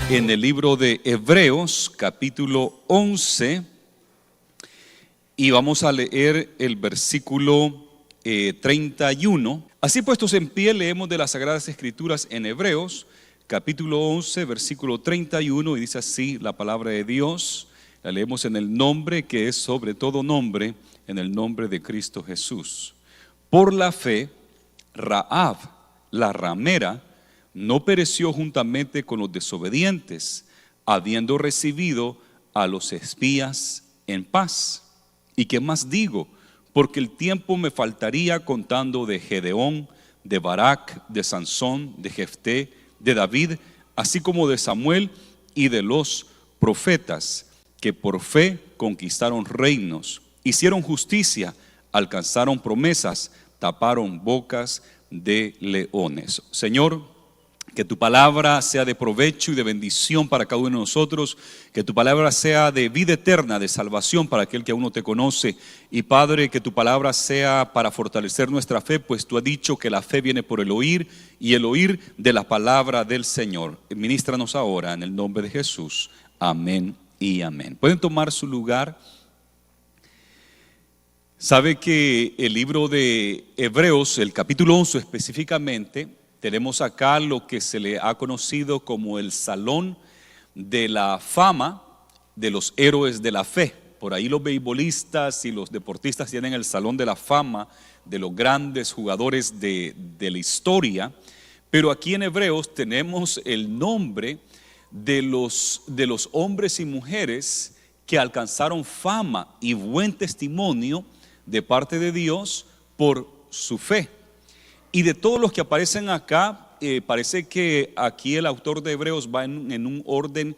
en el libro de Hebreos, capítulo 11, y vamos a leer el versículo 31. Así puestos en pie, leemos de las Sagradas Escrituras en Hebreos, capítulo 11, versículo 31, y dice así la palabra de Dios. La leemos en el nombre que es sobre todo nombre, en el nombre de Cristo Jesús. Por la fe, Rahab, la ramera, no pereció juntamente con los desobedientes, habiendo recibido a los espías en paz. ¿Y qué más digo? Porque el tiempo me faltaría contando de Gedeón, de Barak, de Sansón, de Jefté, de David, así como de Samuel y de los profetas, que por fe conquistaron reinos, hicieron justicia, alcanzaron promesas, taparon bocas de leones. Señor, que tu palabra sea de provecho y de bendición para cada uno de nosotros, que tu palabra sea de vida eterna, de salvación para aquel que aún no te conoce. Y Padre, que tu palabra sea para fortalecer nuestra fe, pues tú has dicho que la fe viene por el oír y el oír de la palabra del Señor. Ministranos ahora en el nombre de Jesús. Amén y amén. Pueden tomar su lugar. Sabe que el libro de Hebreos, el capítulo 11 específicamente, tenemos acá lo que se le ha conocido como el Salón de la Fama de los Héroes de la Fe. Por ahí los beisbolistas y los deportistas tienen el Salón de la Fama de los grandes jugadores de la historia. Pero aquí en Hebreos tenemos el nombre de los hombres y mujeres que alcanzaron fama y buen testimonio de parte de Dios por su fe. Y de todos los que aparecen acá, parece que aquí el autor de Hebreos va en un orden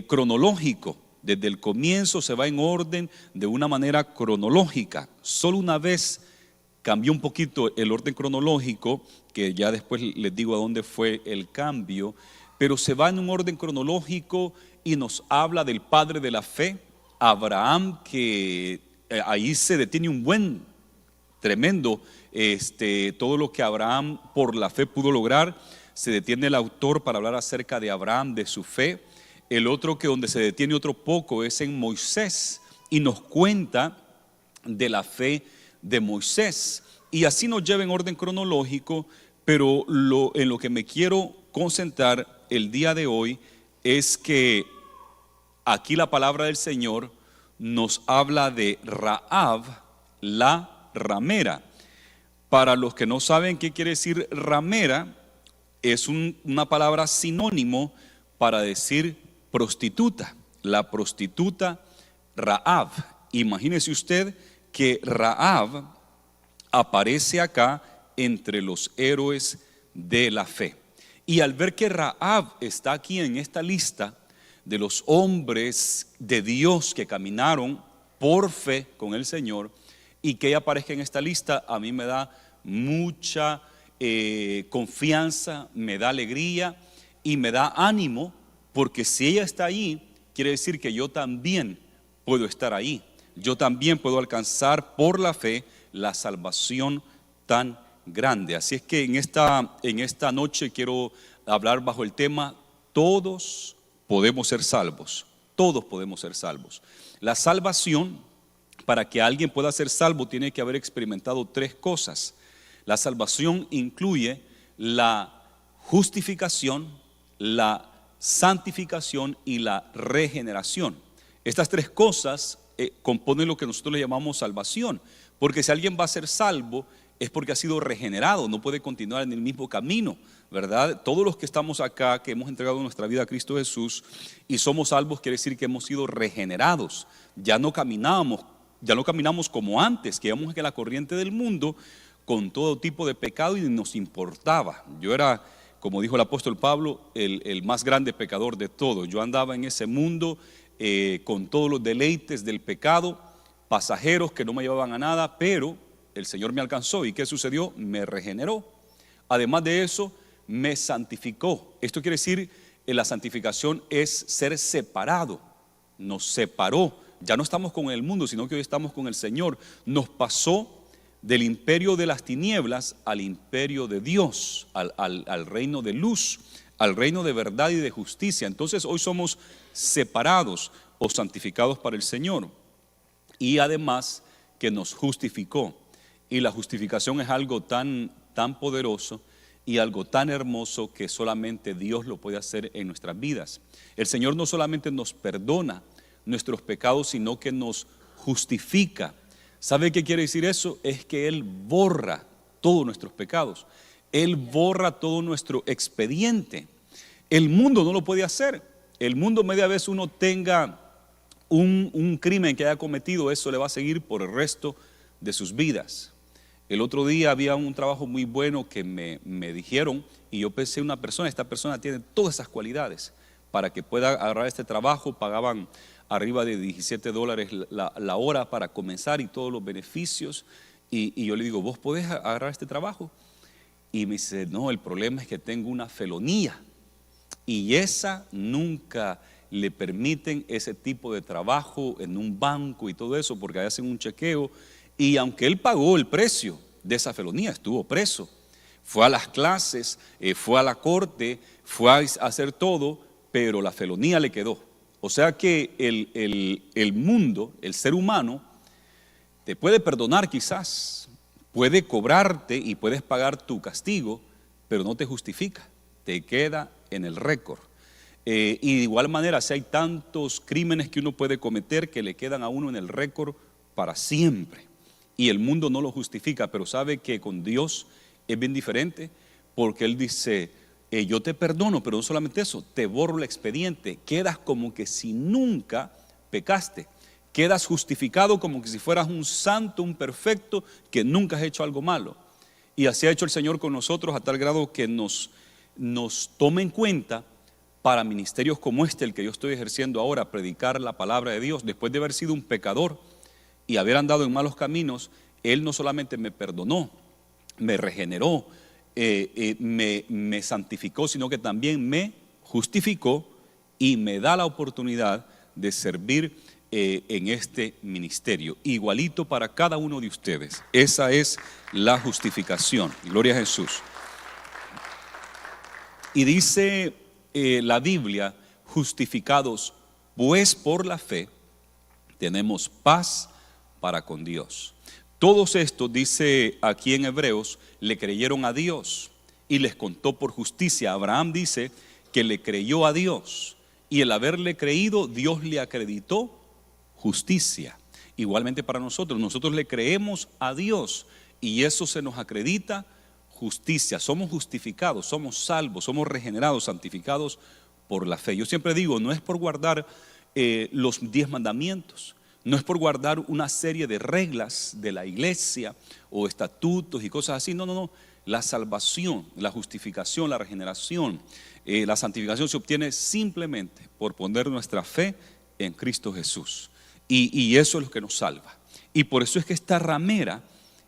cronológico. Desde el comienzo se va en orden de una manera cronológica. Solo una vez cambió un poquito el orden cronológico, que ya después les digo a dónde fue el cambio, pero se va en un orden cronológico y nos habla del padre de la fe, Abraham, que ahí se detiene un buen, tremendo, todo lo que Abraham por la fe pudo lograr. Se detiene el autor para hablar acerca de Abraham, de su fe. El otro que donde se detiene otro poco es en Moisés y nos cuenta de la fe de Moisés. Y así nos lleva en orden cronológico, pero en lo que me quiero concentrar el día de hoy es que aquí la palabra del Señor nos habla de Rahab, la ramera. Para los que no saben qué quiere decir ramera, es una palabra sinónimo para decir prostituta. La prostituta Rahab. Imagínese usted que Rahab aparece acá entre los héroes de la fe. Y al ver que Rahab está aquí en esta lista de los hombres de Dios que caminaron por fe con el Señor, y que ella aparezca en esta lista, a mí me da mucha confianza, me da alegría y me da ánimo, porque si ella está ahí, quiere decir que yo también puedo estar ahí. Yo también puedo alcanzar por la fe la salvación tan grande. Así es que en esta noche quiero hablar bajo el tema: todos podemos ser salvos. Todos podemos ser salvos. La salvación, para que alguien pueda ser salvo, tiene que haber experimentado tres cosas. La salvación incluye la justificación, la santificación y la regeneración. Estas tres cosas componen lo que nosotros le llamamos salvación, porque si alguien va a ser salvo es porque ha sido regenerado, no puede continuar en el mismo camino, ¿verdad? Todos los que estamos acá, que hemos entregado nuestra vida a Cristo Jesús y somos salvos, quiere decir que hemos sido regenerados. Ya no caminamos como antes, que íbamos en la corriente del mundo con todo tipo de pecado y nos importaba. Yo era, como dijo el apóstol Pablo, el más grande pecador de todos. Yo andaba en ese mundo con todos los deleites del pecado, pasajeros que no me llevaban a nada, pero el Señor me alcanzó. ¿Y qué sucedió? Me regeneró. Además de eso, me santificó. Esto quiere decir, la santificación es ser separado. Nos separó. Ya no estamos con el mundo, sino que hoy estamos con el Señor. Nos pasó del imperio de las tinieblas al imperio de Dios, al reino de luz. al reino de verdad y de justicia. Entonces hoy somos separados o santificados para el Señor. Y además que nos justificó. Y la justificación es algo tan poderoso y algo tan hermoso que solamente Dios lo puede hacer en nuestras vidas. El Señor no solamente nos perdona nuestros pecados, sino que nos justifica. ¿Sabe qué quiere decir eso? Es que Él borra todos nuestros pecados. Él borra todo nuestro expediente. El mundo no lo puede hacer. El mundo, media vez uno tenga un crimen que haya cometido, eso le va a seguir por el resto de sus vidas. El otro día había un trabajo muy bueno que me dijeron, y yo pensé, esta persona tiene todas esas cualidades para que pueda agarrar este trabajo. Pagaban arriba de $17 la hora para comenzar y todos los beneficios. Y yo le digo, ¿vos podés agarrar este trabajo? Y me dice, no, el problema es que tengo una felonía. Y esa nunca le permiten ese tipo de trabajo en un banco y todo eso, porque hacen un chequeo. Y aunque él pagó el precio de esa felonía, estuvo preso, fue a las clases, fue a la corte, fue a hacer todo, pero la felonía le quedó. O sea que el mundo, el ser humano, te puede perdonar quizás, puede cobrarte y puedes pagar tu castigo, pero no te justifica, te queda en el récord. Y de igual manera, si hay tantos crímenes que uno puede cometer que le quedan a uno en el récord para siempre. Y el mundo no lo justifica, pero sabe que con Dios es bien diferente, porque Él dice, yo te perdono, pero no solamente eso, te borro el expediente, quedas como que si nunca pecaste, quedas justificado como que si fueras un santo, un perfecto, que nunca has hecho algo malo. Y así ha hecho el Señor con nosotros a tal grado que nos toma en cuenta para ministerios como el que yo estoy ejerciendo ahora, predicar la palabra de Dios. Después de haber sido un pecador y haber andado en malos caminos, Él no solamente me perdonó, me regeneró, me santificó, sino que también me justificó y me da la oportunidad de servir en este ministerio. Igualito para cada uno de ustedes. Esa es la justificación. Gloria a Jesús. Y dice la Biblia, justificados pues por la fe, tenemos paz para con Dios. Todos estos, dice aquí en Hebreos, le creyeron a Dios y les contó por justicia. Abraham dice que le creyó a Dios y el haberle creído, Dios le acreditó justicia. Igualmente para nosotros le creemos a Dios y eso se nos acredita justicia. Somos justificados, somos salvos, somos regenerados, santificados por la fe. Yo siempre digo, no es por guardar los 10 mandamientos, no es por guardar una serie de reglas de la iglesia o estatutos y cosas así. No. La salvación, la justificación, la regeneración, la santificación se obtiene simplemente por poner nuestra fe en Cristo Jesús. Y eso es lo que nos salva. Y por eso es que esta ramera,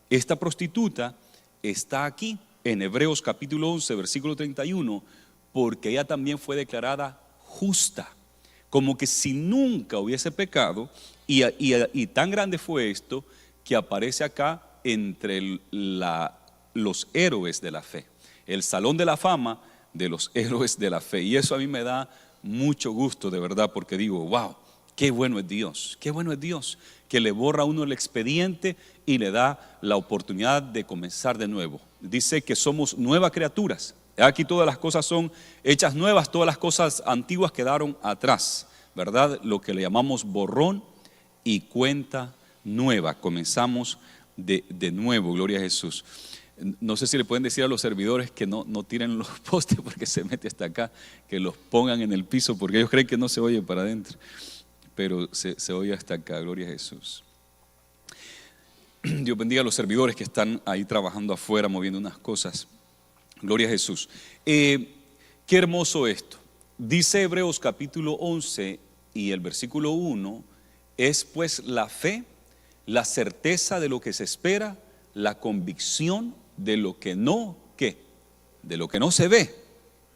esta prostituta, está aquí en Hebreos capítulo 11, versículo 31, porque ella también fue declarada justa, como que si nunca hubiese pecado. Y tan grande fue esto que aparece acá entre los héroes de la fe, el salón de la fama de los héroes de la fe. Y eso a mí me da mucho gusto, de verdad, porque digo, wow, qué bueno es Dios, que le borra a uno el expediente y le da la oportunidad de comenzar de nuevo. Dice que somos nuevas criaturas. Aquí todas las cosas son hechas nuevas, todas las cosas antiguas quedaron atrás, ¿verdad? Lo que le llamamos borrón y cuenta nueva. Comenzamos de nuevo, gloria a Jesús. No sé si le pueden decir a los servidores que no tiren los postes porque se mete hasta acá, que los pongan en el piso porque ellos creen que no se oye para adentro, pero se oye hasta acá, gloria a Jesús. Dios bendiga a los servidores que están ahí trabajando afuera, moviendo unas cosas. Gloria a Jesús. Qué hermoso esto. Dice Hebreos capítulo 11 y el versículo 1, es pues la fe, la certeza de lo que se espera, la convicción de lo que no, ¿qué? De lo que no se ve.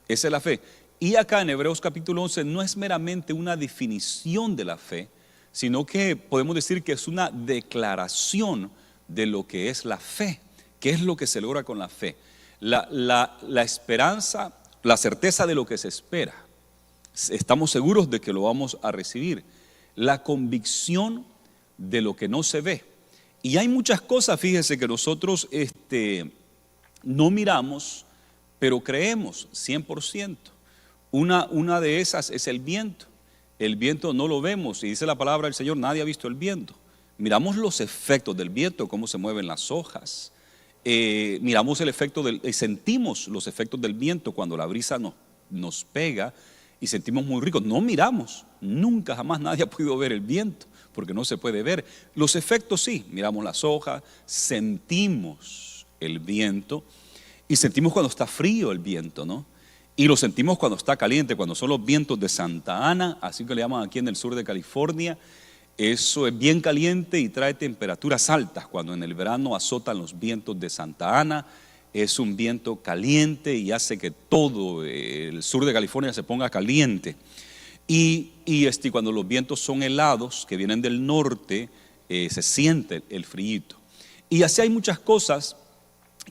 Esa es la fe. Y acá en Hebreos capítulo 11 no es meramente una definición de la fe, sino que podemos decir que es una declaración de lo que es la fe. ¿Qué es lo que se logra con la fe? La esperanza la certeza de lo que se espera. Estamos seguros de que lo vamos a recibir. La convicción de lo que no se ve. Y hay muchas cosas, fíjese, que nosotros no miramos, pero creemos 100%. Una de esas es el viento. El viento no lo vemos, y dice la palabra del Señor, nadie ha visto el viento. Miramos los efectos del viento, cómo se mueven las hojas. Miramos el efecto sentimos los efectos del viento cuando la brisa nos pega y sentimos muy ricos. No miramos, nunca jamás nadie ha podido ver el viento, porque no se puede ver. Los efectos sí, miramos las hojas, sentimos el viento y sentimos cuando está frío el viento, ¿no? Y lo sentimos cuando está caliente, cuando son los vientos de Santa Ana, así que le llaman aquí en el sur de California. Eso es bien caliente y trae temperaturas altas. Cuando en el verano azotan los vientos de Santa Ana, es un viento caliente y hace que todo el sur de California se ponga caliente. Y cuando los vientos son helados, que vienen del norte, se siente el frío. Y así hay muchas cosas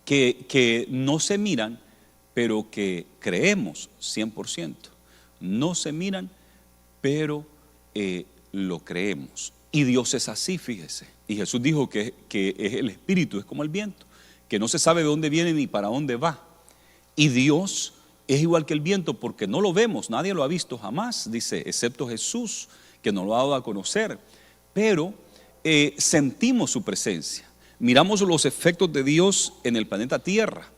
que no se miran, pero que creemos 100%. No se miran, pero lo creemos. Y Dios es así, fíjese. Y Jesús dijo que es el Espíritu, es como el viento, que no se sabe de dónde viene ni para dónde va. Y Dios es igual que el viento porque no lo vemos, nadie lo ha visto jamás, dice, excepto Jesús, que nos lo ha dado a conocer. Pero sentimos su presencia. Miramos los efectos de Dios en el planeta Tierra.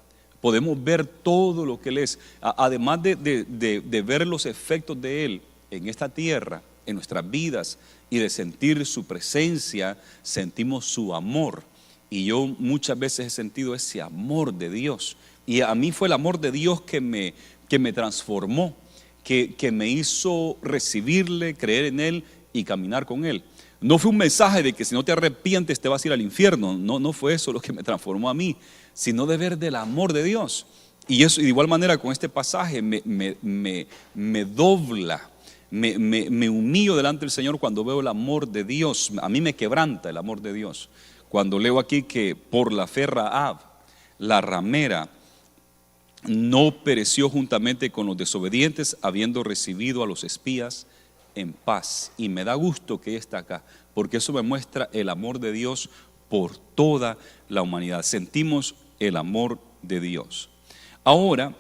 Podemos ver todo lo que Él es. Además de ver los efectos de Él en esta tierra, en nuestras vidas, y de sentir su presencia, sentimos su amor. Y yo muchas veces he sentido ese amor de Dios. Y a mí fue el amor de Dios que me transformó, que me hizo recibirle, creer en Él y caminar con Él. No fue un mensaje de que si no te arrepientes te vas a ir al infierno. No fue eso lo que me transformó a mí, sino de ver del amor de Dios. Y eso, y de igual manera con este pasaje me dobla, me humillo delante del Señor cuando veo el amor de Dios. A mí me quebranta el amor de Dios. Cuando leo aquí que por la fe Rahab, la ramera, no pereció juntamente con los desobedientes, habiendo recibido a los espías en paz. Y me da gusto que ella está acá, porque eso me muestra el amor de Dios por toda la humanidad. Sentimos el amor de Dios. Ahora,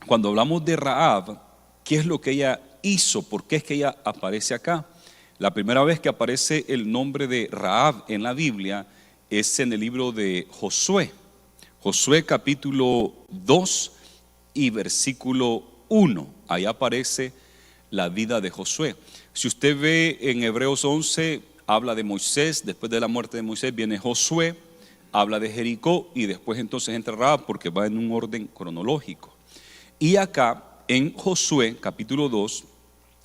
cuando hablamos de Rahab, ¿qué es lo que ella hizo? ¿Por qué es que ella aparece acá? La primera vez que aparece el nombre de Rahab en la Biblia es en el libro de Josué. Josué capítulo 2 y versículo 1. Ahí aparece la vida de Josué. Si usted ve en Hebreos 11, habla de Moisés. Después de la muerte de Moisés viene Josué, habla de Jericó y después entonces entra Rahab, porque va en un orden cronológico. Y acá en Josué capítulo 2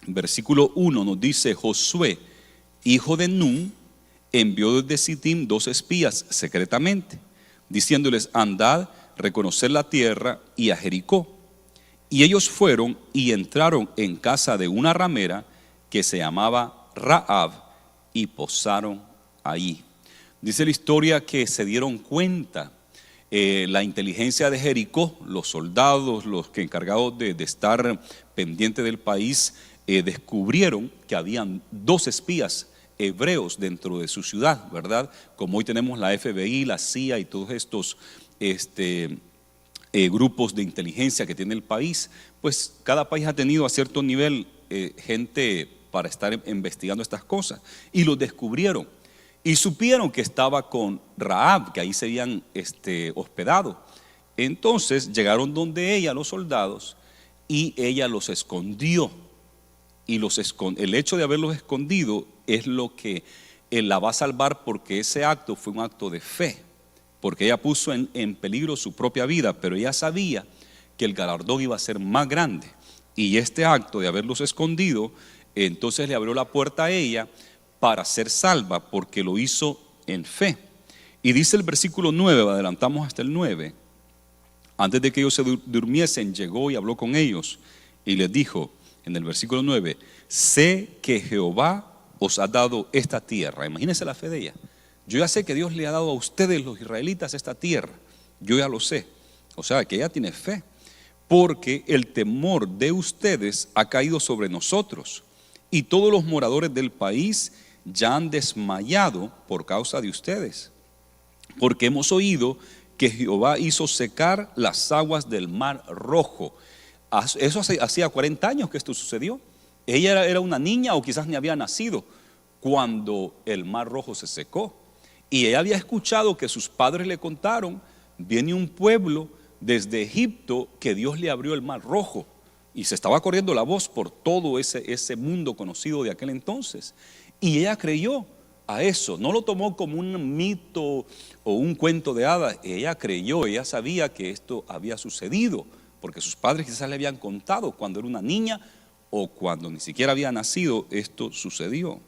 versículo 1 nos dice: Josué, hijo de Nun, envió desde Sittim 2 espías secretamente, diciéndoles: andad, reconocer la tierra y a Jericó. Y ellos fueron y entraron en casa de una ramera que se llamaba Rahab y posaron allí. Dice la historia que se dieron cuenta, la inteligencia de Jericó, los soldados, los que encargados de estar pendiente del país, descubrieron que habían 2 espías hebreos dentro de su ciudad, ¿verdad? Como hoy tenemos la FBI, la CIA y todos estos grupos de inteligencia que tiene el país, pues cada país ha tenido a cierto nivel gente para estar investigando estas cosas, y los descubrieron y supieron que estaba con Rahab, que ahí se habían hospedado. Entonces llegaron donde ella, los soldados, y ella los escondió. Y el hecho de haberlos escondido es lo que la va a salvar, porque ese acto fue un acto de fe, porque ella puso en peligro su propia vida, pero ella sabía que el galardón iba a ser más grande. Y este acto de haberlos escondido, entonces le abrió la puerta a ella para ser salva, porque lo hizo en fe. Y dice el versículo 9, adelantamos hasta el 9: antes de que ellos se durmiesen, llegó y habló con ellos y les dijo, en el versículo 9: sé que Jehová os ha dado esta tierra. Imagínense la fe de ella. Yo ya sé que Dios le ha dado a ustedes, los israelitas, esta tierra. Yo ya lo sé. O sea, que ella tiene fe. porque el temor de ustedes ha caído sobre nosotros, y todos los moradores del país ya han desmayado por causa de ustedes, porque hemos oído que Jehová hizo secar las aguas del Mar Rojo. Eso hacía 40 años que esto sucedió. Ella era una niña o quizás ni había nacido cuando el Mar Rojo se secó. Y ella había escuchado que sus padres le contaron: viene un pueblo desde Egipto que Dios le abrió el Mar Rojo. Y se estaba corriendo la voz por todo ese mundo conocido de aquel entonces. Y ella creyó a eso, no lo tomó como un mito o un cuento de hadas. Ella creyó, ella sabía que esto había sucedido, porque sus padres quizás le habían contado cuando era una niña o cuando ni siquiera había nacido, esto sucedió.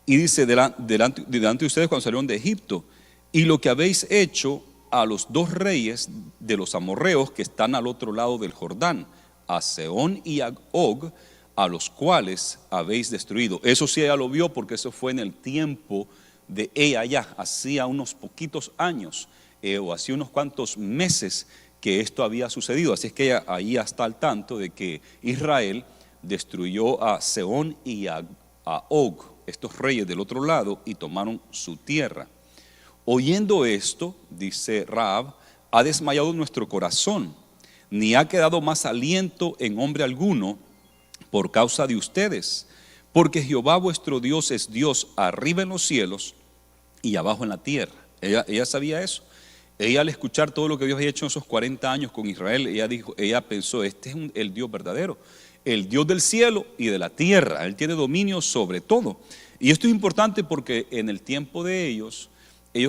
Y dice, delante de ustedes cuando salieron de Egipto, y lo que habéis hecho a los dos reyes de los amorreos que están al otro lado del Jordán, a Sehón y a Og, a los cuales habéis destruido. Eso sí ella lo vio, porque eso fue en el tiempo de ella ya, hacía unos poquitos años o hacía unos cuantos meses que esto había sucedido. Así es que ella ahí está al tanto de que Israel destruyó a Sehón y a Og, estos reyes del otro lado, y tomaron su tierra. Oyendo esto, dice Rahab, ha desmayado nuestro corazón, ni ha quedado más aliento en hombre alguno por causa de ustedes, porque Jehová vuestro Dios es Dios arriba en los cielos y abajo en la tierra. Ella sabía eso. Ella, al escuchar todo lo que Dios había hecho en esos 40 años con Israel, ella pensó: este es el Dios verdadero, el Dios del cielo y de la tierra. Él tiene dominio sobre todo. Y esto es importante porque en el tiempo de ellos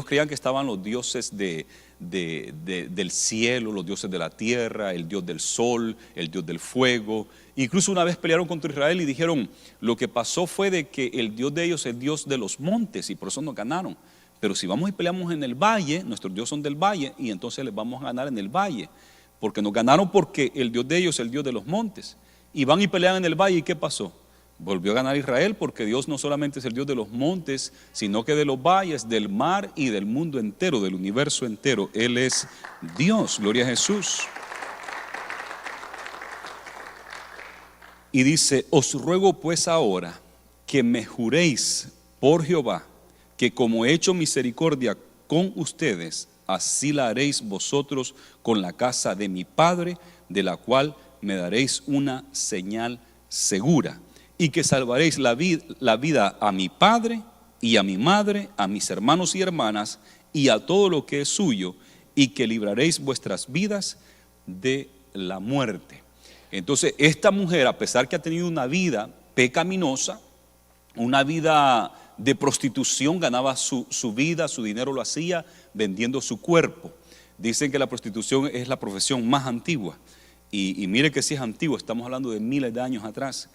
creían que estaban los dioses del cielo, los dioses de la tierra, el Dios del sol, el Dios del fuego. Incluso una vez pelearon contra Israel y dijeron: lo que pasó fue de que el Dios de ellos es Dios de los montes y por eso nos ganaron. Pero si vamos y peleamos en el valle, nuestros dioses son del valle, y entonces les vamos a ganar en el valle, porque nos ganaron porque el Dios de ellos es el Dios de los montes. Y van y pelean en el valle, ¿y qué pasó? Volvió a ganar Israel, porque Dios no solamente es el Dios de los montes, sino que de los valles, del mar y del mundo entero, del universo entero. Él es Dios, gloria a Jesús. Y dice: os ruego pues ahora que me juréis por Jehová, que como he hecho misericordia con ustedes, así la haréis vosotros con la casa de mi padre, de la cual me daréis una señal segura, y que salvaréis la vida a mi padre y a mi madre, a mis hermanos y hermanas, y a todo lo que es suyo, y que libraréis vuestras vidas de la muerte. Entonces, esta mujer, a pesar que ha tenido una vida pecaminosa, una vida de prostitución, ganaba su vida, su dinero lo hacía vendiendo su cuerpo. Dicen que la prostitución es la profesión más antigua, y mire que si es antigua, estamos hablando de miles de años atrás.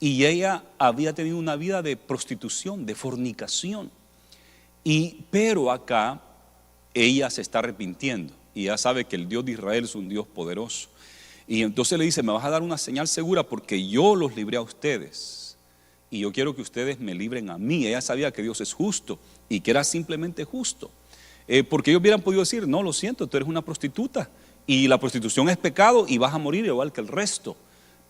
Y ella había tenido una vida de prostitución, de fornicación. Pero acá ella se está arrepintiendo, y ya sabe que el Dios de Israel es un Dios poderoso. Y entonces le dice: me vas a dar una señal segura, porque yo los libré a ustedes, y yo quiero que ustedes me libren a mí. Ella sabía que Dios es justo y que era simplemente justo, porque ellos hubieran podido decir: no, lo siento, tú eres una prostituta y la prostitución es pecado y vas a morir igual que el resto.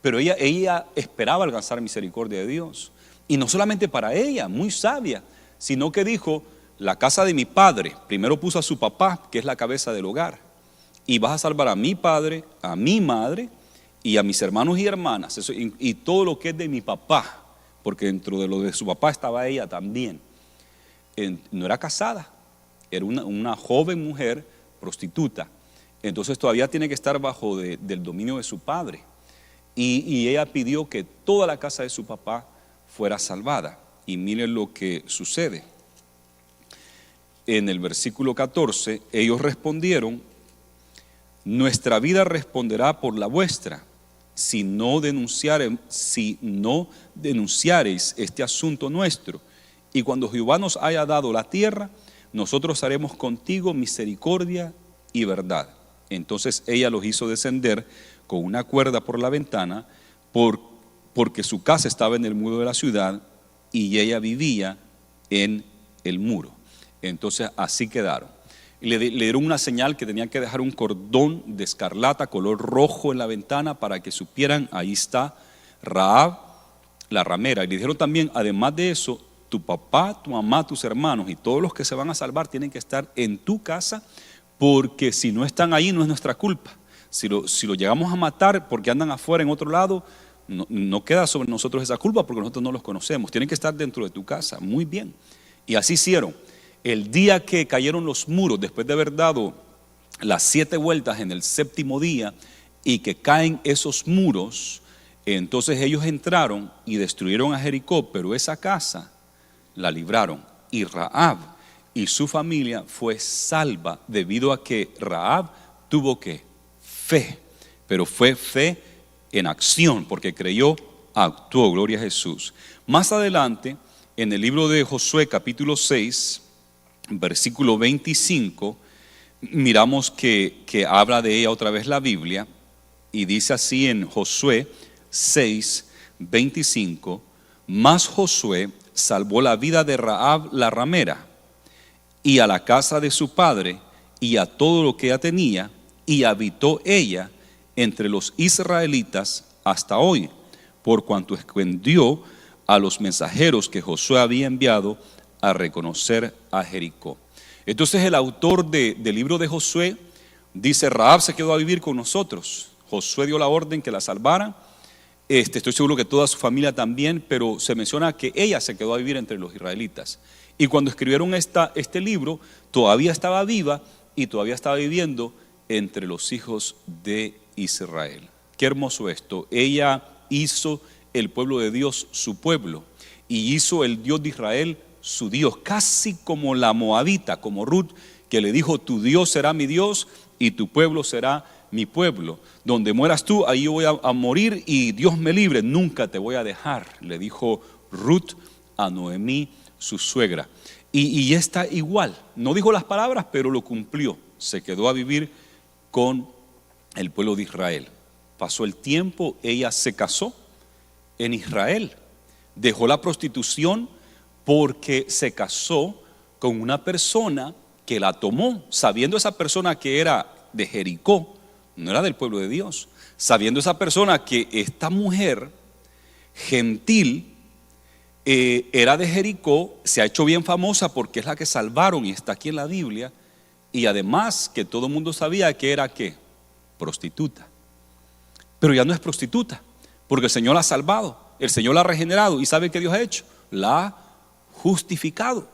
Pero ella esperaba alcanzar misericordia de Dios, y no solamente para ella, muy sabia, sino que dijo: la casa de mi padre. Primero puso a su papá, que es la cabeza del hogar, y vas a salvar a mi padre, a mi madre y a mis hermanos y hermanas, y todo lo que es de mi papá, porque dentro de lo de su papá estaba ella también. No era casada, era una joven mujer prostituta. Entonces todavía tiene que estar bajo del dominio de su padre. Y ella pidió que toda la casa de su papá fuera salvada. Y miren lo que sucede. En el versículo 14, ellos respondieron: nuestra vida responderá por la vuestra, si no denunciareis este asunto nuestro. Y cuando Jehová nos haya dado la tierra, nosotros haremos contigo misericordia y verdad. Entonces ella los hizo descender con una cuerda por la ventana, porque su casa estaba en el muro de la ciudad y ella vivía en el muro. Entonces así quedaron. y le dieron una señal que tenían que dejar un cordón de escarlata color rojo en la ventana para que supieran, ahí está Rahab, la ramera. Y le dijeron también, además de eso, tu papá, tu mamá, tus hermanos y todos los que se van a salvar tienen que estar en tu casa, porque si no están ahí no es nuestra culpa. Si lo llegamos a matar porque andan afuera en otro lado, no queda sobre nosotros esa culpa porque nosotros no los conocemos. Tienen que estar dentro de tu casa. Muy bien. Y así hicieron. El día que cayeron los muros, después de haber dado las 7 vueltas en el 7º día, y que caen esos muros, entonces ellos entraron y destruyeron a Jericó, pero esa casa la libraron. Y Rahab y su familia fue salva debido a que Rahab tuvo ¿qué? Fe, pero fue fe en acción, porque creyó, actuó. Gloria a Jesús. Más adelante, en el libro de Josué capítulo 6, versículo 25, miramos que habla de ella otra vez la Biblia, y dice así en Josué 6, 25: mas Josué salvó la vida de Rahab la ramera, y a la casa de su padre, y a todo lo que ella tenía, y habitó ella entre los israelitas hasta hoy, por cuanto escondió a los mensajeros que Josué había enviado a reconocer a Jericó. Entonces el autor del libro de Josué dice, Rahab se quedó a vivir con nosotros. Josué dio la orden que la salvaran. Estoy seguro que toda su familia también, pero se menciona que ella se quedó a vivir entre los israelitas. Y cuando escribieron este libro, todavía estaba viva y todavía estaba viviendo entre los hijos de Israel. Qué hermoso esto. Ella hizo el pueblo de Dios su pueblo y hizo el Dios de Israel su Dios, casi como la moabita, como Ruth, que le dijo, tu Dios será mi Dios y tu pueblo será mi pueblo. Donde mueras tú, ahí yo voy a morir y Dios me libre, nunca te voy a dejar, le dijo Ruth a Noemí, su suegra. Y está igual, no dijo las palabras, pero lo cumplió. Se quedó a vivir con el pueblo de Israel. Pasó el tiempo, ella se casó en Israel, dejó la prostitución porque se casó con una persona que la tomó, sabiendo esa persona que era de Jericó, no era del pueblo de Dios, sabiendo esa persona que esta mujer gentil era de Jericó, se ha hecho bien famosa porque es la que salvaron y está aquí en la Biblia, y además que todo el mundo sabía que era ¿qué? Prostituta. Pero ya no es prostituta, porque el Señor la ha salvado, el Señor la ha regenerado, y ¿sabe qué Dios ha hecho? La ha justificado.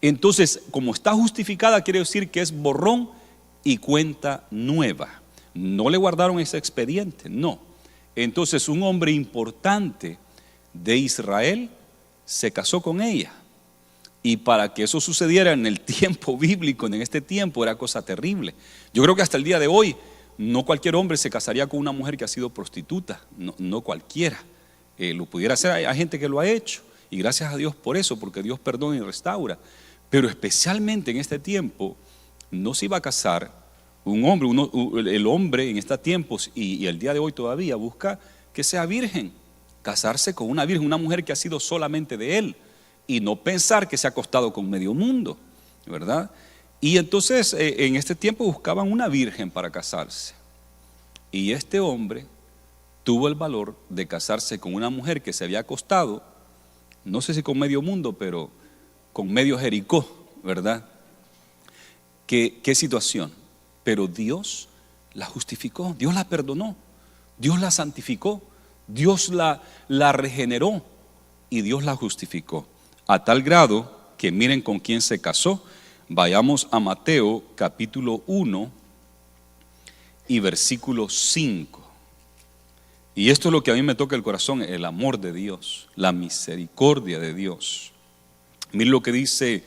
Entonces, como está justificada, quiere decir que es borrón y cuenta nueva. No le guardaron ese expediente, no. Entonces, un hombre importante de Israel se casó con ella. Y para que eso sucediera en el tiempo bíblico, en este tiempo, era cosa terrible. Yo creo que hasta el día de hoy, no cualquier hombre se casaría con una mujer que ha sido prostituta, no cualquiera. Lo pudiera hacer, hay gente que lo ha hecho, y gracias a Dios por eso, porque Dios perdona y restaura. Pero especialmente en este tiempo, no se iba a casar un hombre, el hombre en estos tiempos y el día de hoy todavía busca que sea virgen, casarse con una virgen, una mujer que ha sido solamente de él, y no pensar que se ha acostado con medio mundo, ¿verdad? Y entonces en este tiempo buscaban una virgen para casarse, y este hombre tuvo el valor de casarse con una mujer que se había acostado, no sé si con medio mundo, pero con medio Jericó, ¿verdad? ¿Qué situación? Pero Dios la justificó, Dios la perdonó, Dios la santificó, Dios la regeneró y Dios la justificó. A tal grado que miren con quién se casó. Vayamos a Mateo capítulo 1 y versículo 5. Y esto es lo que a mí me toca el corazón, el amor de Dios, la misericordia de Dios. Miren lo que dice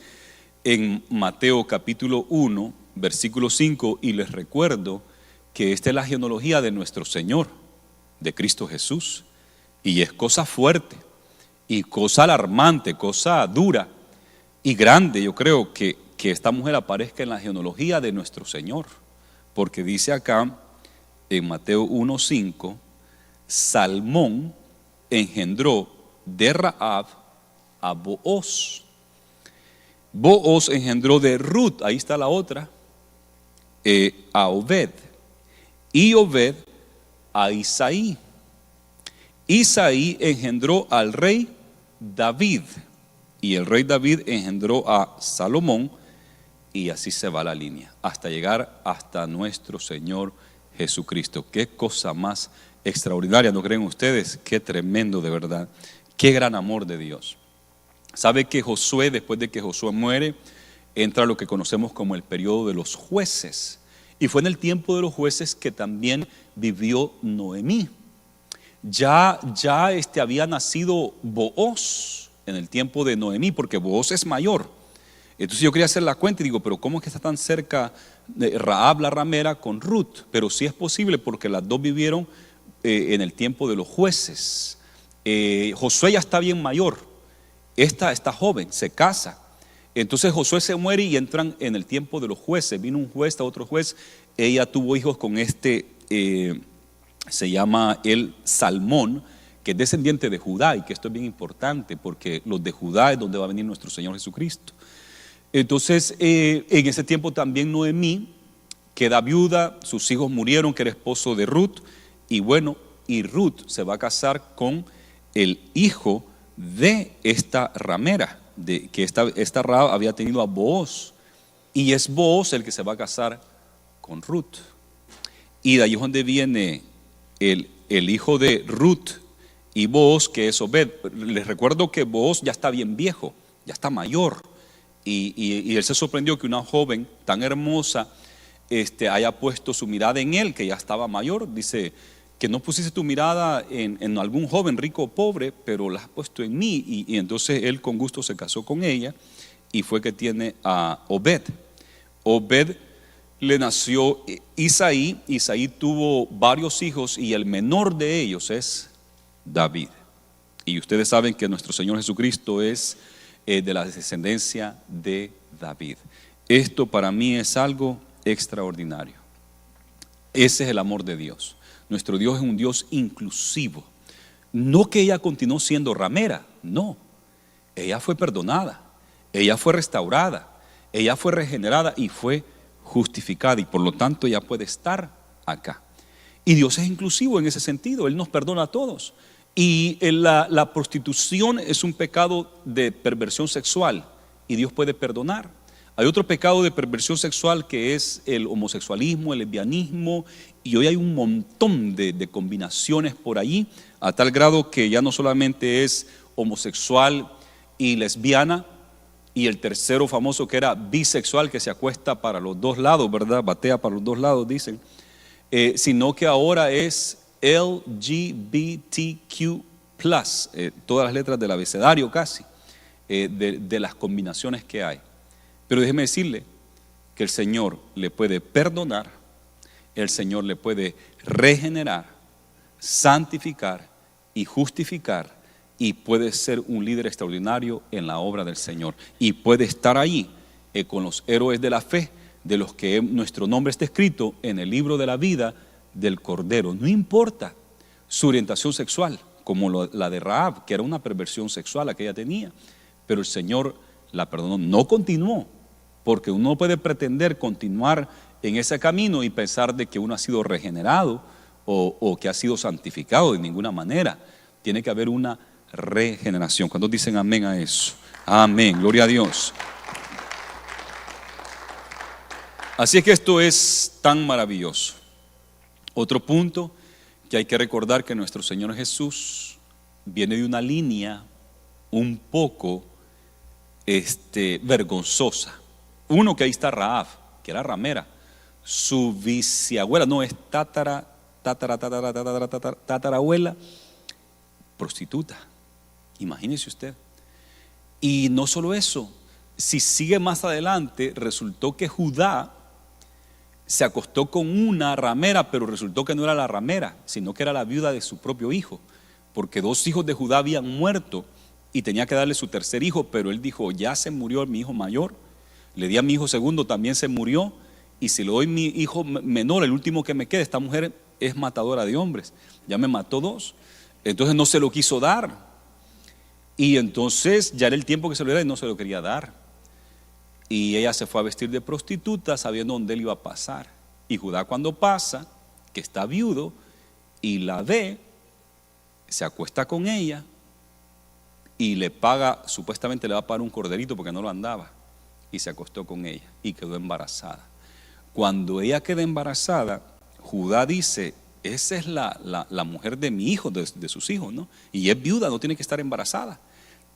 en Mateo capítulo 1, versículo 5, y les recuerdo que esta es la genealogía de nuestro Señor, de Cristo Jesús, y es cosa fuerte, y cosa alarmante, cosa dura y grande. Yo creo que esta mujer aparezca en la genealogía de nuestro Señor, porque dice acá en Mateo 1, 5, Salmón engendró de Rahab a Booz. Booz engendró de Ruth, ahí está la otra, a Obed, y Obed a Isaí. Isaí engendró al rey David, y el rey David engendró a Salomón, y así se va la línea, hasta llegar hasta nuestro Señor Jesucristo. Qué cosa más extraordinaria, ¿no creen ustedes? Qué tremendo, de verdad. Qué gran amor de Dios. ¿Sabe que Josué, después de que Josué muere, entra lo que conocemos como el periodo de los jueces? Y fue en el tiempo de los jueces que también vivió Noemí. Ya había nacido Booz en el tiempo de Noemí, porque Booz es mayor. Entonces yo quería hacer la cuenta y digo, pero ¿cómo es que está tan cerca de Rahab la ramera con Ruth? Pero sí es posible, porque las dos vivieron en el tiempo de los jueces. Josué ya está bien mayor, esta está joven, se casa. Entonces Josué se muere y entran en el tiempo de los jueces. Vino un juez, otro juez, ella tuvo hijos con se llama el Salmón, que es descendiente de Judá, y que esto es bien importante porque los de Judá es donde va a venir nuestro Señor Jesucristo. Entonces en ese tiempo también Noemí queda viuda, sus hijos murieron, que era esposo de Ruth, y bueno, y Ruth se va a casar con el hijo de esta ramera, que esta Rahab había tenido a Booz, y es Booz el que se va a casar con Ruth. Y de ahí es donde viene el hijo de Ruth y Booz, que es Obed. Les recuerdo que Booz ya está bien viejo, ya está mayor, y él se sorprendió que una joven tan hermosa haya puesto su mirada en él, que ya estaba mayor. Dice que no pusiste tu mirada en algún joven rico o pobre, pero la has puesto en mí. Y entonces él con gusto se casó con ella, y fue que tiene a Obed. Obed le nació Isaí. Isaí tuvo varios hijos, y el menor de ellos es David. Y ustedes saben que nuestro Señor Jesucristo es de la descendencia de David. Esto para mí es algo extraordinario. Ese es el amor de Dios. Nuestro Dios es un Dios inclusivo. No que ella continuó siendo ramera, no. Ella fue perdonada, ella fue restaurada, ella fue regenerada y fue justificada, y por lo tanto ella puede estar acá. Y Dios es inclusivo en ese sentido, Él nos perdona a todos. Y la prostitución es un pecado de perversión sexual, y Dios puede perdonar. Hay otro pecado de perversión sexual, que es el homosexualismo, el lesbianismo, y hoy hay un montón de combinaciones por allí, a tal grado que ya no solamente es homosexual y lesbiana, y el tercero famoso que era bisexual, que se acuesta para los dos lados, ¿verdad? Batea para los dos lados, dicen, sino que ahora es LGBTQ+, todas las letras del abecedario casi, de las combinaciones que hay. Pero déjeme decirle que el Señor le puede perdonar, el Señor le puede regenerar, santificar y justificar, y puede ser un líder extraordinario en la obra del Señor, y puede estar ahí con los héroes de la fe, de los que nuestro nombre está escrito en el libro de la vida del Cordero. No importa su orientación sexual, como la de Rahab, que era una perversión sexual la que ella tenía, pero el Señor la perdonó. No continuó, porque uno no puede pretender continuar en ese camino y pensar de que uno ha sido regenerado o que ha sido santificado. De ninguna manera. Tiene que haber una regeneración. ¿Cuántos dicen amén a eso? Amén, gloria a Dios. Así es que esto es tan maravilloso. Otro punto que hay que recordar, que nuestro Señor Jesús viene de una línea un poco vergonzosa. Uno, que ahí está Rahab, que era ramera. Su bisabuela, no, es tatarabuela, prostituta. Imagínese usted. Y no solo eso, si sigue más adelante, resultó que Judá se acostó con una ramera, pero resultó que no era la ramera, sino que era la viuda de su propio hijo, porque dos hijos de Judá habían muerto y tenía que darle su tercer hijo, pero él dijo, ya se murió mi hijo mayor, le di a mi hijo segundo, también se murió, y si le doy mi hijo menor, el último que me queda, esta mujer es matadora de hombres, ya me mató dos. Entonces no se lo quiso dar, y entonces ya era el tiempo que se lo diera y no se lo quería dar, y ella se fue a vestir de prostituta sabiendo dónde él iba a pasar. Y Judá, cuando pasa, que está viudo y la ve, se acuesta con ella y le paga, supuestamente le va a pagar un corderito porque no lo andaba, y se acostó con ella y quedó embarazada. Cuando ella queda embarazada, Judá dice: esa es la mujer de mi hijo, de sus hijos, ¿no? Y es viuda, no tiene que estar embarazada,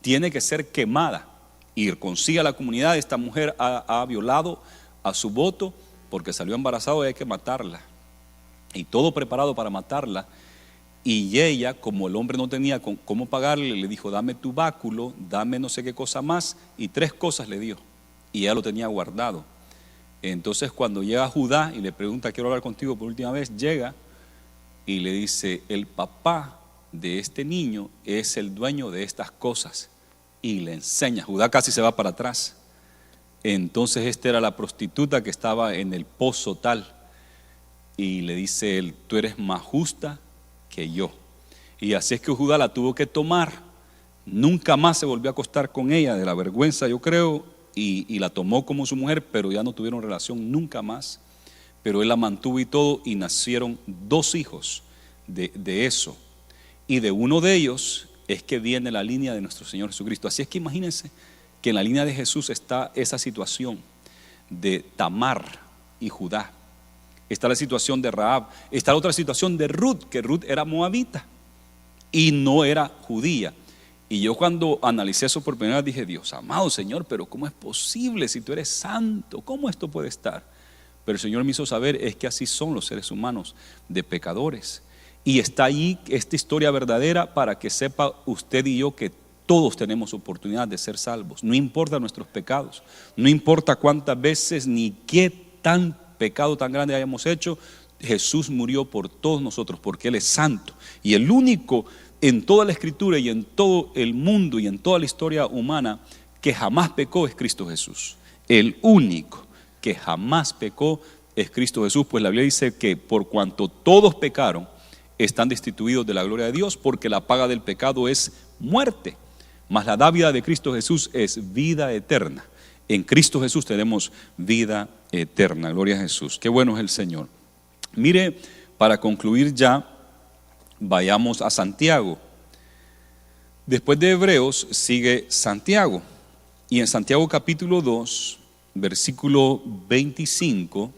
tiene que ser quemada. Y consigue a la comunidad: esta mujer ha violado a su voto porque salió embarazada y hay que matarla. Y todo preparado para matarla. Y ella, como el hombre no tenía cómo pagarle, le dijo: dame tu báculo, dame no sé qué cosa más, y 3 cosas le dio. Y ella lo tenía guardado. Entonces, cuando llega Judá y le pregunta: quiero hablar contigo por última vez, llega y le dice: el papá de este niño es el dueño de estas cosas. Y le enseña. Judá casi se va para atrás. Entonces esta era la prostituta que estaba en el pozo tal. Y le dice él: tú eres más justa que yo. Y así es que Judá la tuvo que tomar. Nunca más se volvió a acostar con ella, de la vergüenza, yo creo, y la tomó como su mujer, pero ya no tuvieron relación nunca más. Pero él la mantuvo y todo, y nacieron 2 hijos de eso. Y de uno de ellos es que viene la línea de nuestro Señor Jesucristo. Así es que imagínense que en la línea de Jesús está esa situación de Tamar y Judá. Está la situación de Rahab. Está la otra situación de Ruth, que Ruth era moabita y no era judía. Y yo, cuando analicé eso por primera vez, dije: Dios amado, Señor, pero ¿cómo es posible si tú eres santo? ¿Cómo esto puede estar? Pero el Señor me hizo saber: es que así son los seres humanos, de pecadores. Y está allí esta historia verdadera para que sepa usted y yo que todos tenemos oportunidad de ser salvos. No importa nuestros pecados, no importa cuántas veces ni qué tan pecado tan grande hayamos hecho, Jesús murió por todos nosotros porque Él es santo. Y el único en toda la Escritura y en todo el mundo y en toda la historia humana que jamás pecó es Cristo Jesús. El único que jamás pecó es Cristo Jesús, pues la Biblia dice que por cuanto todos pecaron, están destituidos de la gloria de Dios, porque la paga del pecado es muerte, mas la dádiva de Cristo Jesús es vida eterna. En Cristo Jesús tenemos vida eterna. Gloria a Jesús. Qué bueno es el Señor. Mire, para concluir ya, vayamos a Santiago. Después de Hebreos sigue Santiago. Y en Santiago capítulo 2, versículo 25,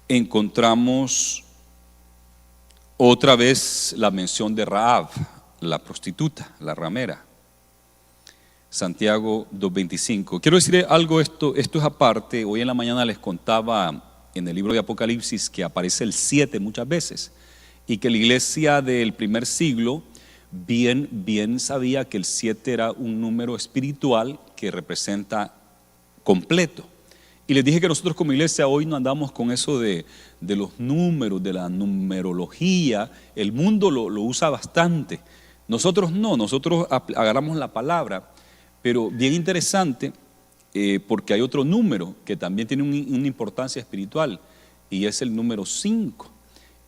encontramos otra vez la mención de Rahab, la prostituta, la ramera. Santiago 2:25. Quiero decir algo, esto es aparte. Hoy en la mañana les contaba en el libro de Apocalipsis que aparece el 7 muchas veces, y que la iglesia del primer siglo bien sabía que el 7 era un número espiritual que representa completo. Y les dije que nosotros como iglesia hoy no andamos con eso de los números, de la numerología. El mundo lo usa bastante. Nosotros no, nosotros agarramos la palabra. Pero bien interesante, porque hay otro número que también tiene una importancia espiritual, y es el número 5.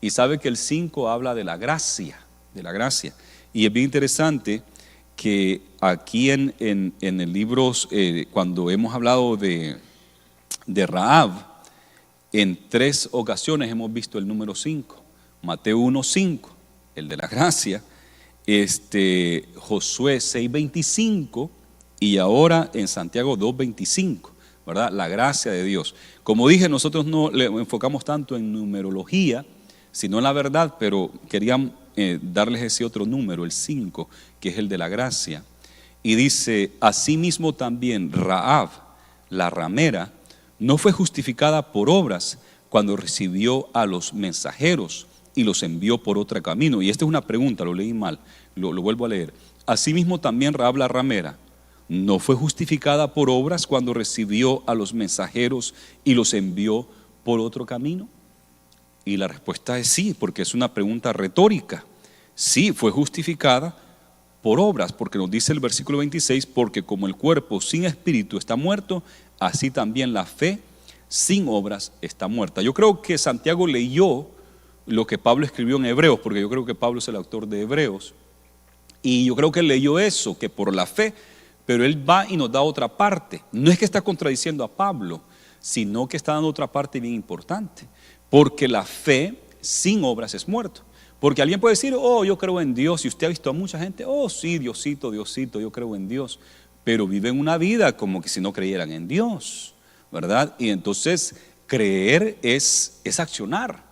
Y sabe que el 5 habla de la gracia, Y es bien interesante que aquí en el libro, cuando hemos hablado de Rahab, en 3 ocasiones hemos visto el número 5. Mateo 1:5, el de la gracia, Josué 6:25, y ahora en Santiago 2:25, ¿verdad? La gracia de Dios. Como dije, nosotros no le enfocamos tanto en numerología, sino en la verdad, pero querían darles ese otro número, el 5, que es el de la gracia. Y dice: asimismo también Rahab, la ramera, no fue justificada por obras cuando recibió a los mensajeros y los envió por otro camino. Y esta es una pregunta, lo leí mal, lo vuelvo a leer. Asimismo también Rahab la ramera no fue justificada por obras cuando recibió a los mensajeros y los envió por otro camino. Y la respuesta es sí, porque es una pregunta retórica. Sí, fue justificada por obras, porque nos dice el versículo 26, porque como el cuerpo sin espíritu está muerto, así también la fe sin obras está muerta. Yo creo que Santiago leyó lo que Pablo escribió en Hebreos, porque yo creo que Pablo es el autor de Hebreos, y yo creo que él leyó eso, que por la fe, pero él va y nos da otra parte. No es que está contradiciendo a Pablo, sino que está dando otra parte bien importante, porque la fe sin obras es muerto. Porque alguien puede decir, oh, yo creo en Dios, y usted ha visto a mucha gente, oh sí, Diosito, Diosito, yo creo en Dios, pero viven una vida como que si no creyeran en Dios, ¿verdad? Y entonces creer es accionar,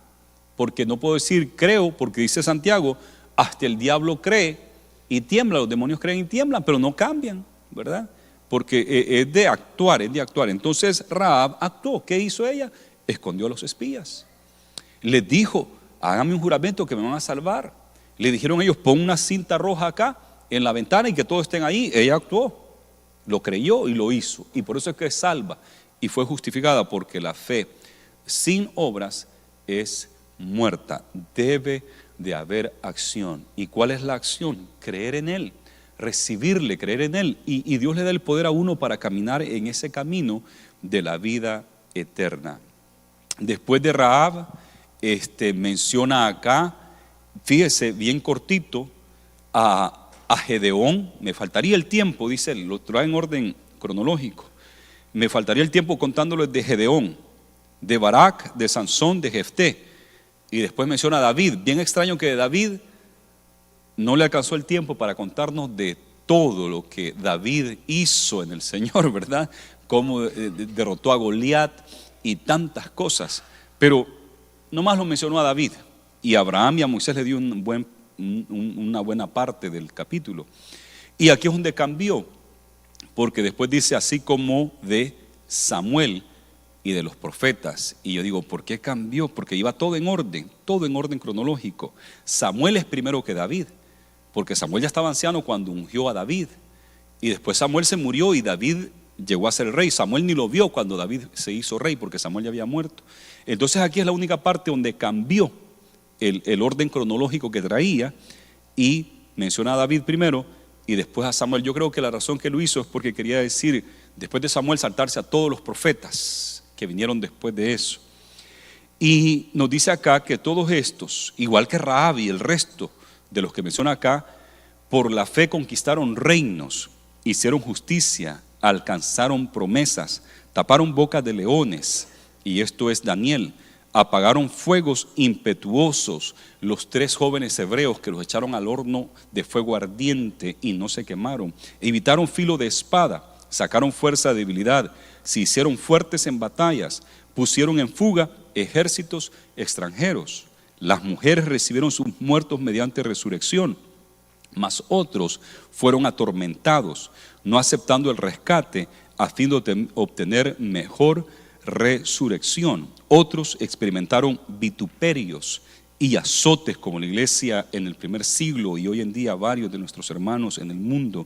porque no puedo decir creo, porque dice Santiago, hasta el diablo cree y tiembla, los demonios creen y tiemblan, pero no cambian, ¿verdad? Porque es de actuar, es de actuar. Entonces Rahab actuó. ¿Qué hizo ella? Escondió a los espías. Les dijo, háganme un juramento que me van a salvar. Le dijeron ellos, pon una cinta roja acá en la ventana y que todos estén ahí. Ella actuó, lo creyó y lo hizo. Y por eso es que es salva y fue justificada, porque la fe sin obras es muerta. Debe de haber acción. ¿Y cuál es la acción? Creer en Él, recibirle, creer en Él. Y Dios le da el poder a uno para caminar en ese camino de la vida eterna. Después de Rahab, menciona acá, fíjese bien cortito, a Gedeón. Me faltaría el tiempo, dice él, lo trae en orden cronológico. Me faltaría el tiempo contándoles de Gedeón, de Barak, de Sansón, de Jefté. Y después menciona a David. Bien extraño que de David no le alcanzó el tiempo para contarnos de todo lo que David hizo en el Señor, ¿verdad? Cómo derrotó a Goliat y tantas cosas. Pero nomás lo mencionó a David. Y a Abraham y a Moisés le dio una buena parte del capítulo. Y aquí es donde cambió, porque después dice así como de Samuel y de los profetas. Y yo digo, ¿por qué cambió? Porque iba todo en orden cronológico. Samuel es primero que David, porque Samuel ya estaba anciano cuando ungió a David. Y después Samuel se murió y David llegó a ser rey. Samuel ni lo vio cuando David se hizo rey, porque Samuel ya había muerto. Entonces aquí es la única parte donde cambió el orden cronológico que traía y menciona a David primero y después a Samuel. Yo creo que la razón que lo hizo es porque quería decir, después de Samuel, saltarse a todos los profetas que vinieron después de eso. Y nos dice acá que todos estos, igual que Rahab y el resto de los que menciona acá, por la fe conquistaron reinos, hicieron justicia, alcanzaron promesas, taparon bocas de leones, y esto es Daniel, apagaron fuegos impetuosos, los 3 jóvenes hebreos que los echaron al horno de fuego ardiente y no se quemaron, evitaron filo de espada, sacaron fuerza de debilidad, se hicieron fuertes en batallas, pusieron en fuga ejércitos extranjeros. Las mujeres recibieron sus muertos mediante resurrección, mas otros fueron atormentados, no aceptando el rescate a fin de obtener mejor resurrección. Otros experimentaron vituperios y azotes, como la iglesia en el primer siglo y hoy en día varios de nuestros hermanos en el mundo.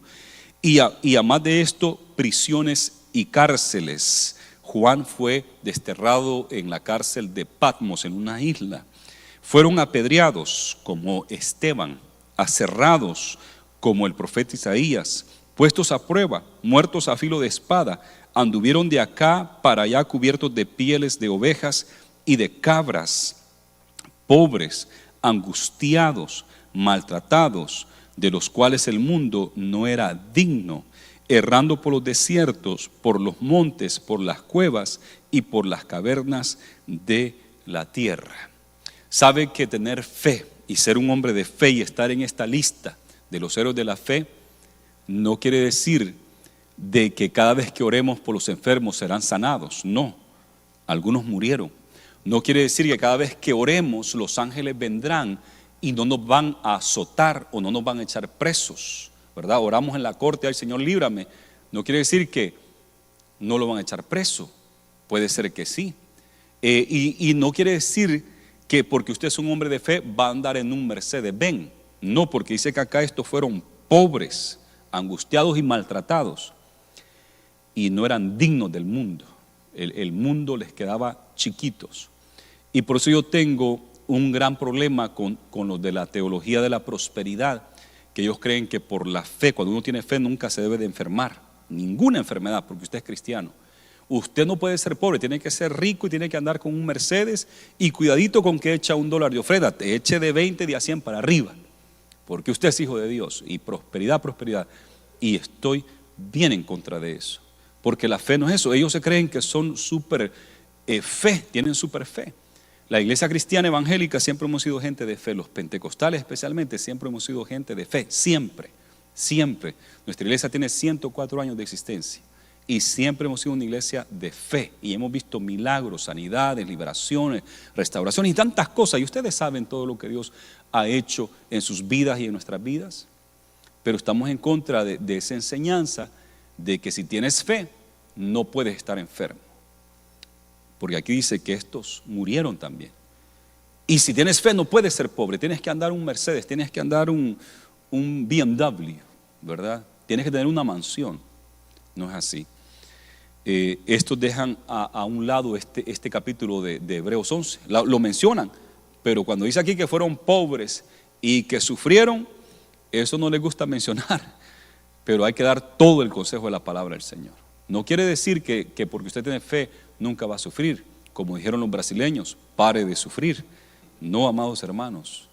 Y a más de esto, prisiones y cárceles. Juan fue desterrado en la cárcel de Patmos, en una isla. Fueron apedreados como Esteban, aserrados como el profeta Isaías, puestos a prueba, muertos a filo de espada, anduvieron de acá para allá cubiertos de pieles de ovejas y de cabras, pobres, angustiados, maltratados, de los cuales el mundo no era digno, errando por los desiertos, por los montes, por las cuevas y por las cavernas de la tierra. Sabe que tener fe y ser un hombre de fe y estar en esta lista de los héroes de la fe no quiere decir de que cada vez que oremos por los enfermos serán sanados. No, algunos murieron. No quiere decir que cada vez que oremos los ángeles vendrán y no nos van a azotar o no nos van a echar presos, ¿verdad? Oramos en la corte, ay Señor, líbrame. No quiere decir que no lo van a echar preso. Puede ser que sí. Y no quiere decir que porque usted es un hombre de fe va a andar en un Mercedes-Benz. No, porque dice que acá estos fueron pobres, angustiados y maltratados y no eran dignos del mundo. El mundo les quedaba chiquitos. Y por eso yo tengo un gran problema con los de la teología de la prosperidad, que ellos creen que por la fe, cuando uno tiene fe, nunca se debe de enfermar, ninguna enfermedad, porque usted es cristiano. Usted no puede ser pobre, tiene que ser rico y tiene que andar con un Mercedes, y cuidadito con que echa $1 de ofrenda, te eche de 20, de a 100 para arriba, porque usted es hijo de Dios. Y prosperidad, prosperidad. Y estoy bien en contra de eso, porque la fe no es eso. Ellos se creen que son súper fe, tienen súper fe. La iglesia cristiana evangélica siempre hemos sido gente de fe, los pentecostales especialmente siempre hemos sido gente de fe, siempre, siempre. Nuestra iglesia tiene 104 años de existencia y siempre hemos sido una iglesia de fe y hemos visto milagros, sanidades, liberaciones, restauraciones y tantas cosas. Y ustedes saben todo lo que Dios ha hecho en sus vidas y en nuestras vidas, pero estamos en contra de esa enseñanza de que si tienes fe no puedes estar enfermo. Porque aquí dice que estos murieron también. Y si tienes fe no puedes ser pobre, tienes que andar un Mercedes, tienes que andar un BMW, ¿verdad? Tienes que tener una mansión. No es así. Estos dejan a un lado este capítulo de Hebreos 11. Lo mencionan, pero cuando dice aquí que fueron pobres y que sufrieron, eso no les gusta mencionar. Pero hay que dar todo el consejo de la palabra del Señor. No quiere decir que porque usted tiene fe nunca va a sufrir. Como dijeron los brasileños, pare de sufrir. No, amados hermanos,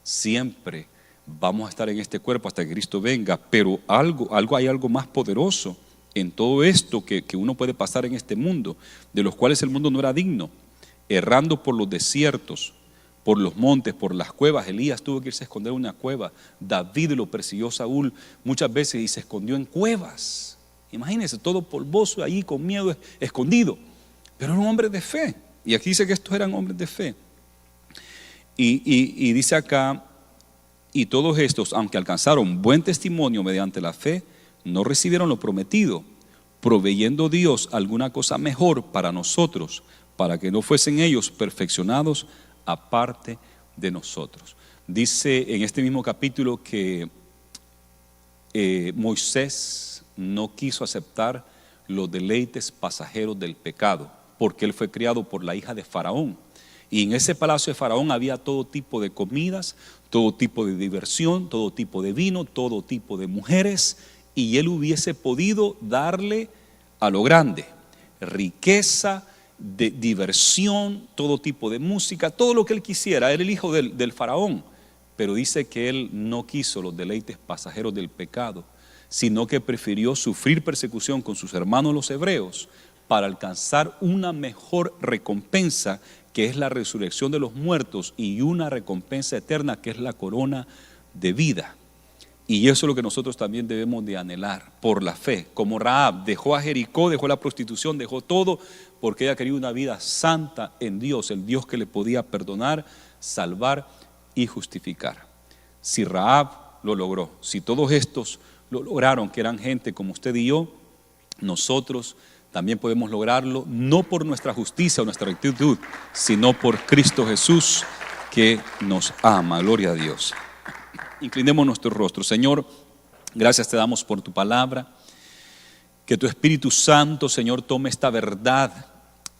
siempre vamos a estar en este cuerpo hasta que Cristo venga, pero hay algo más poderoso en todo esto que uno puede pasar en este mundo, de los cuales el mundo no era digno, errando por los desiertos, por los montes, por las cuevas. Elías tuvo que irse a esconder en una cueva. David lo persiguió Saúl muchas veces y se escondió en cuevas. Imagínense, todo polvoso ahí con miedo, escondido. Pero era un hombre de fe. Y aquí dice que estos eran hombres de fe. Y dice acá, y todos estos, aunque alcanzaron buen testimonio mediante la fe, no recibieron lo prometido, proveyendo Dios alguna cosa mejor para nosotros, para que no fuesen ellos perfeccionados aparte de nosotros. Dice en este mismo capítulo que Moisés no quiso aceptar los deleites pasajeros del pecado, porque él fue criado por la hija de Faraón. Y en ese palacio de Faraón había todo tipo de comidas, todo tipo de diversión, todo tipo de vino, todo tipo de mujeres, y él hubiese podido darle a lo grande riqueza, de diversión, todo tipo de música, todo lo que él quisiera. Era el hijo del faraón, pero dice que él no quiso los deleites pasajeros del pecado, sino que prefirió sufrir persecución con sus hermanos los hebreos para alcanzar una mejor recompensa, que es la resurrección de los muertos, y una recompensa eterna, que es la corona de vida. Y eso es lo que nosotros también debemos de anhelar por la fe. Como Rahab dejó a Jericó, dejó la prostitución, dejó todo, porque ella quería una vida santa en Dios, el Dios que le podía perdonar, salvar y justificar. Si Rahab lo logró, si todos estos lo lograron, que eran gente como usted y yo, nosotros también podemos lograrlo, no por nuestra justicia o nuestra rectitud, sino por Cristo Jesús, que nos ama. Gloria a Dios. Inclinemos nuestro rostro. Señor, gracias te damos por tu palabra. Que tu Espíritu Santo, Señor, tome esta verdad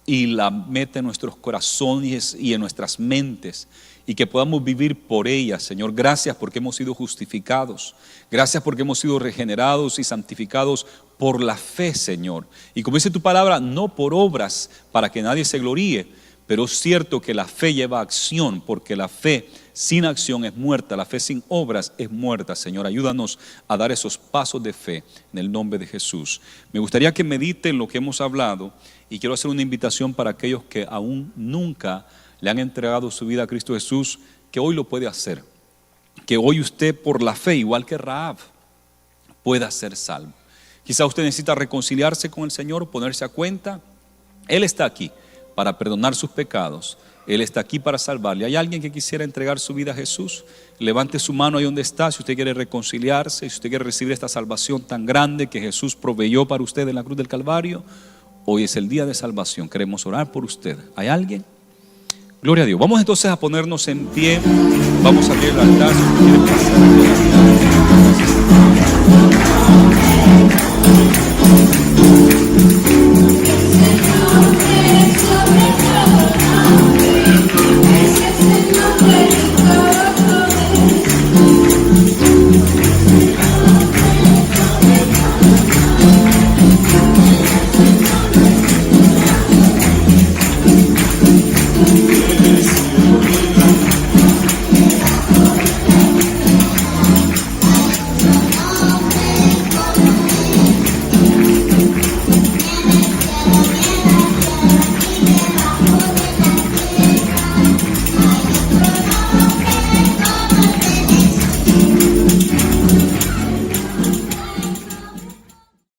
y la meta en nuestros corazones y en nuestras mentes, y que podamos vivir por ella, Señor. Gracias porque hemos sido justificados. Gracias porque hemos sido regenerados y santificados por la fe, Señor. Y como dice tu palabra, no por obras para que nadie se gloríe, pero es cierto que la fe lleva acción, porque la fe sin acción es muerta, la fe sin obras es muerta. Señor, ayúdanos a dar esos pasos de fe en el nombre de Jesús. Me gustaría que mediten lo que hemos hablado, y quiero hacer una invitación para aquellos que aún nunca le han entregado su vida a Cristo Jesús, que hoy lo puede hacer, que hoy usted por la fe, igual que Rahab, pueda ser salvo. Quizá usted necesita reconciliarse con el Señor, ponerse a cuenta. Él está aquí para perdonar sus pecados. Él está aquí para salvarle. ¿Hay alguien que quisiera entregar su vida a Jesús? Levante su mano ahí donde está, si usted quiere reconciliarse, si usted quiere recibir esta salvación tan grande que Jesús proveyó para usted en la cruz del Calvario. Hoy es el día de salvación, queremos orar por usted. ¿Hay alguien? Gloria a Dios. Vamos entonces a ponernos en pie. Vamos a abrir el altar si usted quiere pasar.